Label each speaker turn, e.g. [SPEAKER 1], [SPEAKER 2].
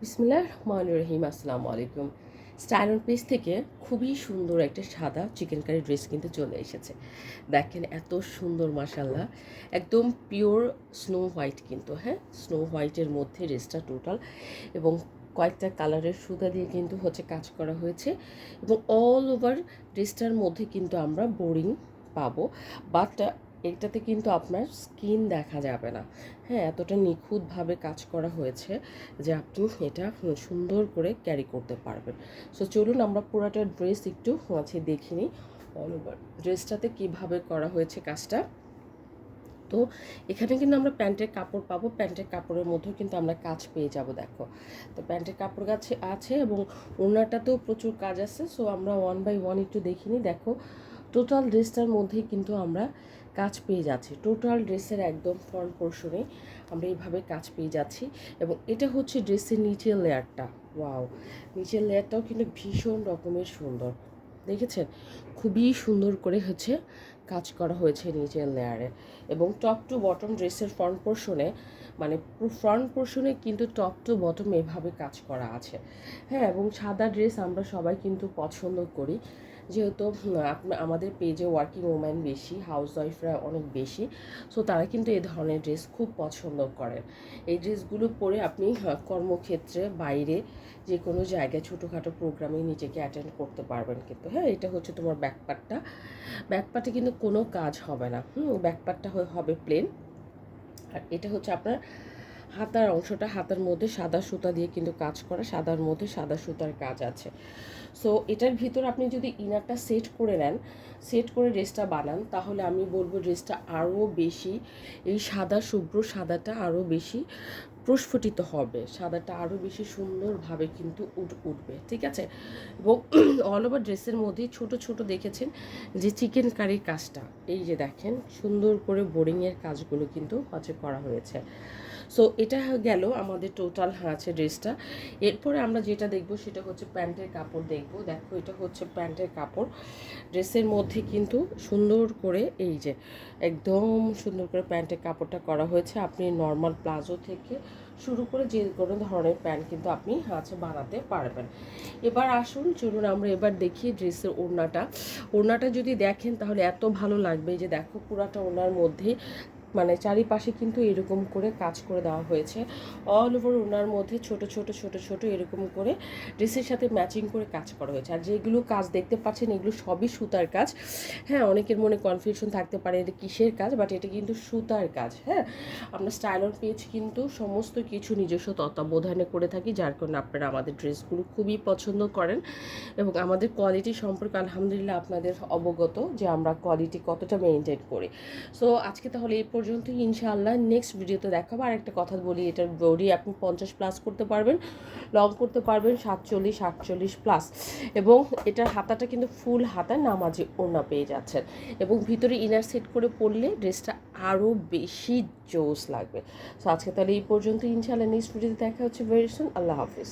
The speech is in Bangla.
[SPEAKER 1] বিসমিল্লাহির রহমানির রহিম। আসসালামু আলাইকুম। স্টাইল অন পেজ থেকে খুবই সুন্দর একটা সাদা চিকেন কারি ড্রেস কিন্তু চলে এসেছে। দেখেন এত সুন্দর মাশাআল্লাহ, একদম পিওর স্নো হোয়াইট কিন্তু, হ্যাঁ, স্নো হোয়াইটের মধ্যে ড্রেসটা টোটাল, এবং কয়েকটা কালারের সুতা দিয়ে কিন্তু হচ্ছে কাজ করা হয়েছে, এবং অল ওভার ড্রেসটার মধ্যে কিন্তু আমরা বোরিং পাবো, বাট এটাতে কিন্তু আপনার স্কিন দেখা যাবে না। হ্যাঁ, এতটা নিখুঁতভাবে কাজ করা হয়েছে যে আপনি এটা সুন্দর করে ক্যারি করতে পারবেন। সো চলুন আমরা পুরাটা ড্রেস একটু দেখে নিই, অল ওভার ড্রেসটাতে কীভাবে করা হয়েছে কাজটা। তো এখানে কিন্তু আমরা প্যান্টের কাপড় পাবো, প্যান্টের কাপড়ের মধ্যেও কিন্তু আমরা কাজ পেয়ে যাব। দেখো, তো প্যান্টের কাপড় কাছে আছে এবং ওড়নাটাতেও প্রচুর কাজ আছে। সো আমরা ওয়ান বাই ওয়ান একটু দেখিনি। দেখো, টোটাল ড্রেসটার মধ্যেই কিন্তু আমরা কাজ পেয়ে যাচ্ছি। টোটাল ড্রেসের একদম ফ্রন্ট পোর্শনে আমরা এইভাবে কাজ পেয়ে যাচ্ছি, এবং এটা হচ্ছে ড্রেসের নিচের লেয়ারটা। ওয়াও, নিচের লেয়ারটাও কিন্তু ভীষণ রকমের সুন্দর, দেখেছেন? খুবই সুন্দর করে হচ্ছে কাজ করা হয়েছে নিচের লেয়ারে, এবং টপ টু বটম ড্রেসের ফ্রন্ট পোর্শনে, মানে ফ্রন্ট পোর্শনে কিন্তু টপ টু বটম এভাবে কাজ করা আছে। হ্যাঁ, এবং সাদা ড্রেস আমরা সবাই কিন্তু পছন্দ করি, যেহেতু আমাদের পেজে ওয়ার্কিং ওম্যান বেশি, হাউসওয়াইফরা অনেক বেশি। সো তারা কিন্তু এই ধরনের ড্রেস খুব পছন্দ করেন। এই ড্রেসগুলো পরে আপনি কর্মক্ষেত্রে, বাইরে, যে কোনো জায়গায় ছোটোখাটো প্রোগ্রামে নিজেকে অ্যাটেন্ড করতে পারবেন কিন্তু। হ্যাঁ, এটা হচ্ছে তোমার ব্যাকপার্টটা। ব্যাকপার্টে কিন্তু কোনো কাজ হবে না, ব্যাকপার্টটা হবে প্লেন। আর এটা হচ্ছে আপনার হাতার অংশটা, হাতার মধ্যে সাদা সুতা দিয়ে কিন্তু কাজ করা, সাদার মধ্যে সাদা সুতার কাজ আছে। সো এটার ভিতর আপনি যদি ইনারটা সেট করে নেন, সেট করে ড্রেসটা বানান, তাহলে আমি বলবো ড্রেসটা আরও বেশি, এই সাদা শুভ্র সাদাটা আরও বেশি প্রস্ফুটিত হবে, সাদাটা আরও বেশি সুন্দরভাবে কিন্তু উঠবে, ঠিক আছে? এবং অল ওভার ড্রেসের মধ্যে ছোট ছোট দেখেছেন যে চিকেন কারির কাজটা, এই যে দেখেন সুন্দর করে বোরিংয়ের কাজগুলো কিন্তু হচ্ছে করা হয়েছে। সো এটা গেল আমাদের টোটাল আছে ড্রেসটা। এরপরে আমরা যেটা দেখব সেটা হচ্ছে প্যান্টের কাপড় দেখব। দেখো, এটা হচ্ছে প্যান্টের কাপড়। ড্রেসের মধ্যে কিন্তু সুন্দর করে এই যে একদম সুন্দর করে প্যান্টের কাপড়টা করা হয়েছে। আপনি নর্মাল প্লাজো থেকে শুরু করে যে কোনো ধরনের প্যান্ট কিন্তু আপনি বানাতে পারবেন। এবার আসুন, চলুন আমরা এবার দেখি ড্রেসের ওড়নাটা। ওড়নাটা যদি দেখেন তাহলে এত ভালো লাগবে, যে দেখো পুরাটা ওড়নার মধ্যে মানে চারিপাশে কিন্তু এরকম করে কাজ করে দেওয়া হয়েছে। অল ওভার ওনার মধ্যে ছোট ছোট ছোট ছোট এরকম করে ড্রেসের সাথে ম্যাচিং করে কাজ করা হয়েছে। আর যেগুলো কাজ দেখতে পাচ্ছেন এগুলো সবই সুতার কাজ। হ্যাঁ, অনেকের মনে কনফিউশন থাকতে পারে এটা কিসের কাজ, বাট এটা কিন্তু সুতার কাজ। হ্যাঁ, আমরা স্টাইল অন পেজ কিন্তু সমস্ত কিছু নিজস্ব তত্ত্বাবধানে করে থাকি, যার কারণে আপনারা আমাদের ড্রেসগুলো খুবই পছন্দ করেন, এবং আমাদের কোয়ালিটি সম্পর্কে আলহামদুলিল্লাহ আপনাদের অবগত যে আমরা কোয়ালিটি কতটা মেনটেন করি। সো আজকে তাহলে এই পর্যন্তই, ইনশাআল্লাহ নেক্সট ভিডিওতে দেখাবো। আর একটা কথা বলি, এটার বডি আপনি 50+ করতে পারবেন, লং করতে পারবেন 47-48+, এবং এটার হাতাটা কিন্তু ফুল হাতা নামাজি ওড়না পেয়ে যাচ্ছেন, এবং ভিতরে ইনার সেট করে পরলে ড্রেসটা আরও বেশি জোস লাগবে। সো আজকে তাহলে এই পর্যন্ত, ইনশাআল্লাহ নেক্সট ভিডিওতে দেখা হচ্ছে ভেরি সুন। আল্লাহ হাফিজ।